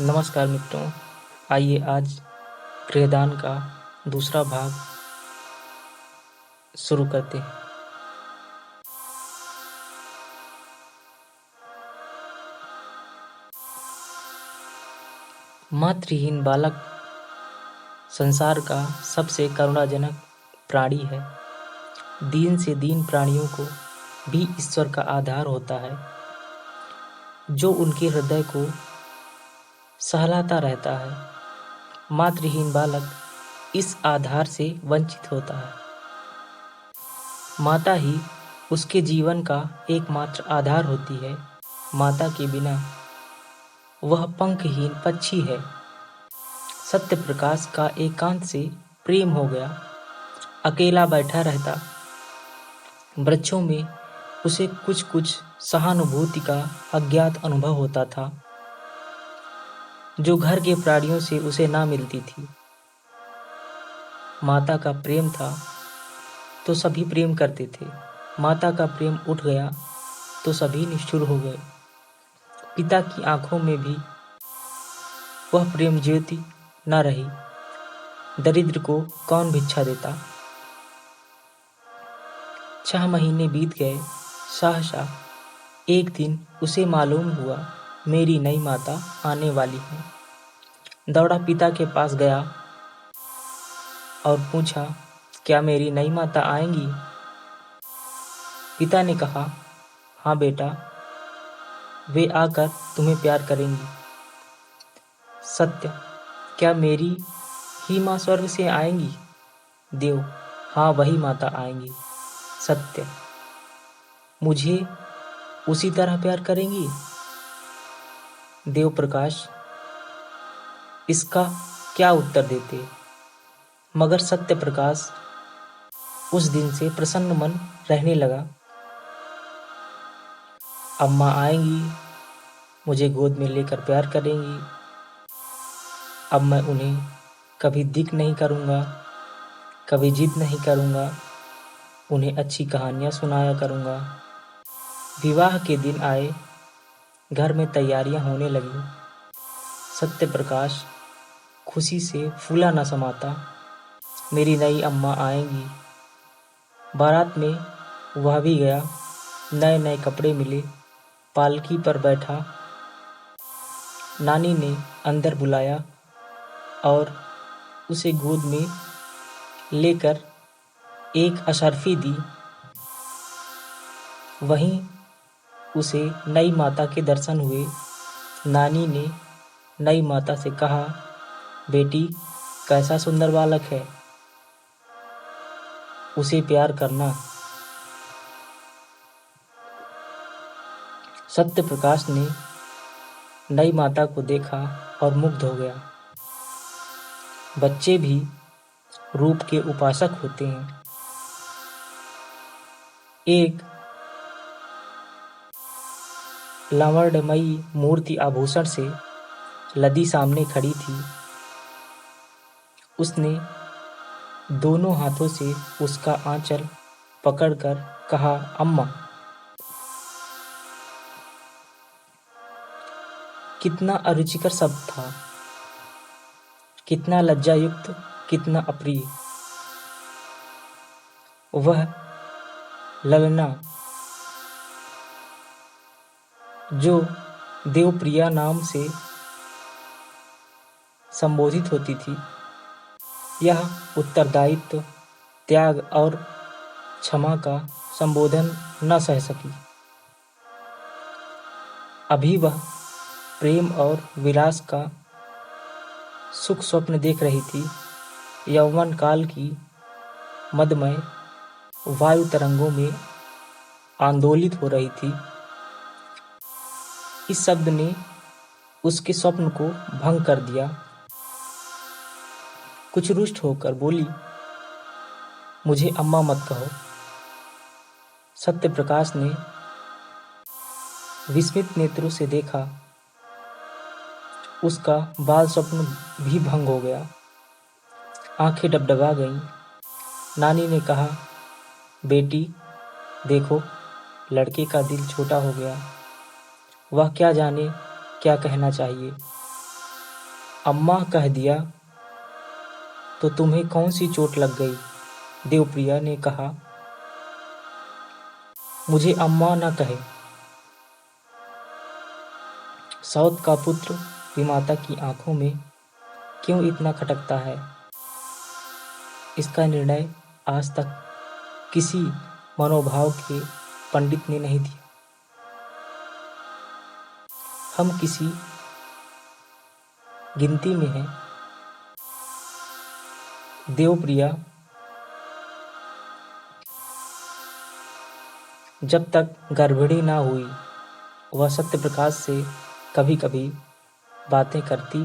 नमस्कार मित्रों, आइए आज गृहदान का दूसरा भाग शुरू करते हैं। मातृहीन बालक संसार का सबसे करुणाजनक प्राणी है। दीन से दीन प्राणियों को भी ईश्वर का आधार होता है, जो उनके हृदय को सहलाता रहता है। मातृहीन बालक इस आधार से वंचित होता है। माता ही उसके जीवन का एकमात्र आधार होती है। माता के बिना वह पंखहीन पक्षी है। सत्यप्रकाश का एकांत से प्रेम हो गया। अकेला बैठा रहता। वृक्षों में उसे कुछ कुछ सहानुभूति का अज्ञात अनुभव होता था, जो घर के प्राणियों से उसे ना मिलती थी। माता का प्रेम था तो सभी प्रेम करते थे। माता का प्रेम उठ गया तो सभी निष्ठुर हो गए। पिता की आंखों में भी वह प्रेम ज्योति न रही। दरिद्र को कौन भिक्षा देता। 6 महीने बीत गए। सहसा एक दिन उसे मालूम हुआ, मेरी नई माता आने वाली है। दौड़ा पिता के पास गया और पूछा, क्या मेरी नई माता आएंगी? पिता ने कहा, हाँ बेटा, वे आकर तुम्हें प्यार करेंगी। सत्य, क्या मेरी ही माँ स्वर्ग से आएंगी? देव, हाँ वही माता आएंगी। सत्य, मुझे उसी तरह प्यार करेंगी? देव प्रकाश इसका क्या उत्तर देते, मगर सत्य प्रकाश उस दिन से प्रसन्न मन रहने लगा। अम्मा आएंगी, मुझे गोद में लेकर प्यार करेंगी। अब मैं उन्हें कभी दिक नहीं करूँगा, कभी जिद नहीं करूँगा। उन्हें अच्छी कहानियाँ सुनाया करूँगा। विवाह के दिन आए। घर में तैयारियां होने लगी। सत्य प्रकाश खुशी से फूला न समाता। मेरी नई अम्मा आएंगी। बारात में वह भी गया। नए नए कपड़े मिले। पालकी पर बैठा। नानी ने अंदर बुलाया और उसे गोद में लेकर एक अशर्फी दी। वहीं उसे नई माता के दर्शन हुए। नानी ने नई माता से कहा, बेटी, कैसा सुंदर बालक है, उसे प्यार करना। सत्य प्रकाश ने नई माता को देखा और मुग्ध हो गया। बच्चे भी रूप के उपासक होते हैं। एक लावण्यमयी मूर्ति आभूषण से लदी सामने खड़ी थी। उसने दोनों हाथों से उसका आंचल पकड़कर कहा, अम्मा। कितना अरुचिकर शब्द था, कितना लज्जायुक्त, कितना अप्रिय। वह ललना जो देवप्रिया नाम से संबोधित होती थी, यह उत्तरदायित्व, त्याग और क्षमा का संबोधन न सह सकी। अभी वह प्रेम और विलास का सुख स्वप्न देख रही थी। यौवन काल की मदमय वायु तरंगों में आंदोलित हो रही थी। इस शब्द ने उसके स्वप्न को भंग कर दिया। कुछ रुष्ट होकर बोली, मुझे अम्मा मत कहो। सत्य प्रकाश ने विस्मित नेत्रों से देखा। उसका बाल स्वप्न भी भंग हो गया। आंखें डबडबा गईं। नानी ने कहा, बेटी देखो, लड़के का दिल छोटा हो गया। वह क्या जाने क्या कहना चाहिए। अम्मा कह दिया तो तुम्हें कौन सी चोट लग गई? देवप्रिया ने कहा, मुझे अम्मा न कहे। सौत का पुत्र विमाता की आंखों में क्यों इतना खटकता है? इसका निर्णय आज तक किसी मनोभाव के पंडित ने नहीं दिया। हम किसी गिनती में हैं। देवप्रिया जब तक गर्भिणी ना हुई वह सत्यप्रकाश से कभी कभी बातें करती,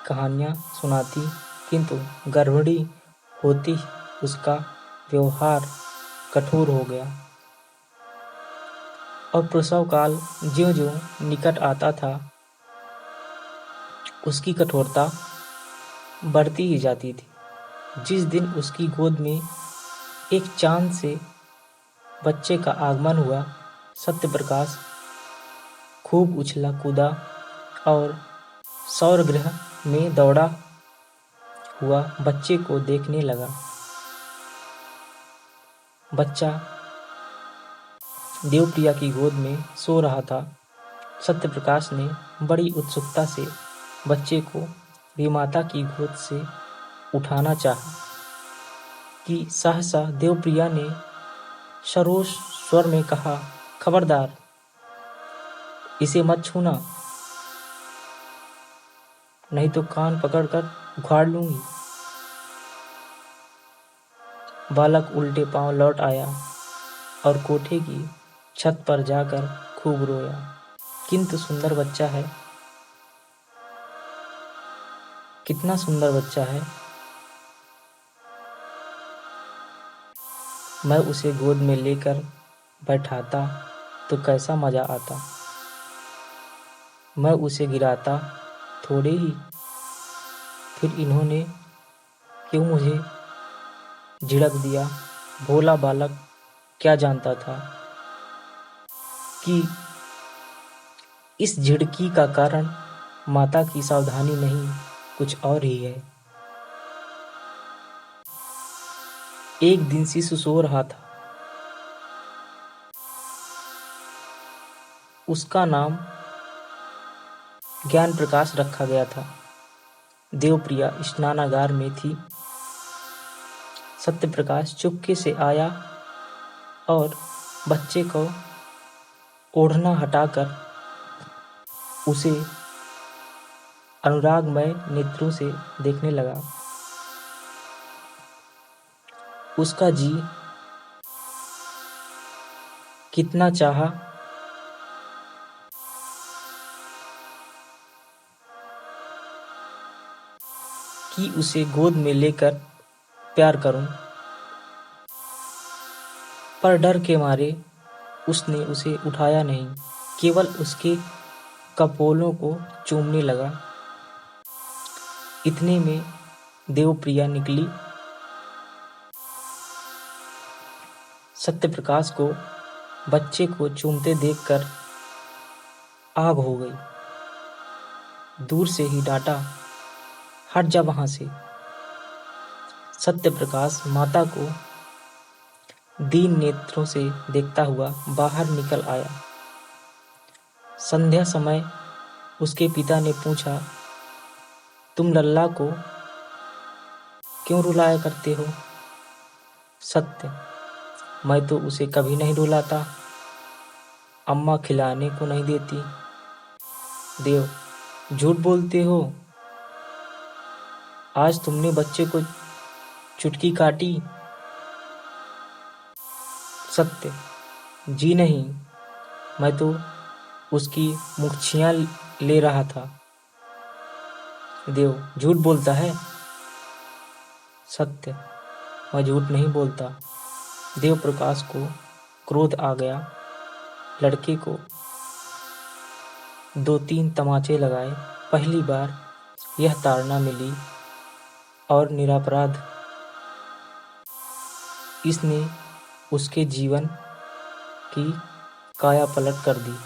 कहानियाँ सुनाती, किंतु गर्भिणी होती ही उसका व्यवहार कठोर हो गया और प्रसव काल ज्यों-ज्यों निकट आता था उसकी कठोरता बढ़ती ही जाती थी। जिस दिन उसकी गोद में एक चाँद से बच्चे का आगमन हुआ, सत्यप्रकाश खूब उछला कूदा और सौरगृह में दौड़ा हुआ बच्चे को देखने लगा। बच्चा देवप्रिया की गोद में सो रहा था। सत्यप्रकाश ने बड़ी उत्सुकता से बच्चे को विमाता की गोद से उठाना चाहा कि सहसा देवप्रिया ने सरोष स्वर में कहा, खबरदार, इसे मत छूना, नहीं तो कान पकड़कर उखाड़ लूंगी। बालक उल्टे पांव लौट आया और कोठे की छत पर जाकर खूब रोया। किंतु सुंदर बच्चा है, कितना सुंदर बच्चा है। मैं उसे गोद में लेकर बैठाता तो कैसा मजा आता। मैं उसे गिराता थोड़े ही, फिर इन्होंने क्यों मुझे झिड़क दिया। भोला बालक क्या जानता था कि इस झिड़की का कारण माता की सावधानी नहीं, कुछ और ही है। एक दिन शिशु सो रहा था। उसका नाम ज्ञान प्रकाश रखा गया था। देवप्रिया स्नानागार में थी। सत्यप्रकाश चुपके से आया और बच्चे को ओढ़ना हटाकर उसे अनुरागमय नेत्रों से देखने लगा। उसका जी कितना चाहा कि उसे गोद में लेकर प्यार करूं, पर डर के मारे उसने उसे उठाया नहीं, केवल उसके कपोलों को चूमने लगा। इतने में देवप्रिया निकली। सत्यप्रकाश को बच्चे को चूमते देखकर आग हो गई। दूर से ही डांटा, हट जा वहां से। सत्यप्रकाश माता को दीन नेत्रों से देखता हुआ बाहर निकल आया। संध्या समय उसके पिता ने पूछा, तुम लल्ला को क्यों रुलाया करते हो? सत्य, मैं तो उसे कभी नहीं रुलाता। अम्मा खिलाने को नहीं देती। देव, झूठ बोलते हो। आज तुमने बच्चे को चुटकी काटी। सत्य, जी नहीं, मैं तो उसकी मुखछियां ले रहा था। देव, झूठ बोलता है। सत्य, मैं झूठ नहीं बोलता। देव प्रकाश को क्रोध आ गया। लड़के को 2-3 तमाचे लगाए। पहली बार यह ताड़ना मिली और निरपराध इसने उसके जीवन की काया पलट कर दी।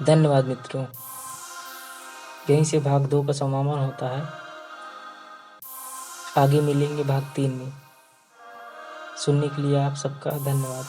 धन्यवाद मित्रों। यहीं से भाग 2 का समापन होता है। आगे मिलेंगे भाग 3 में। सुनने के लिए आप सबका धन्यवाद।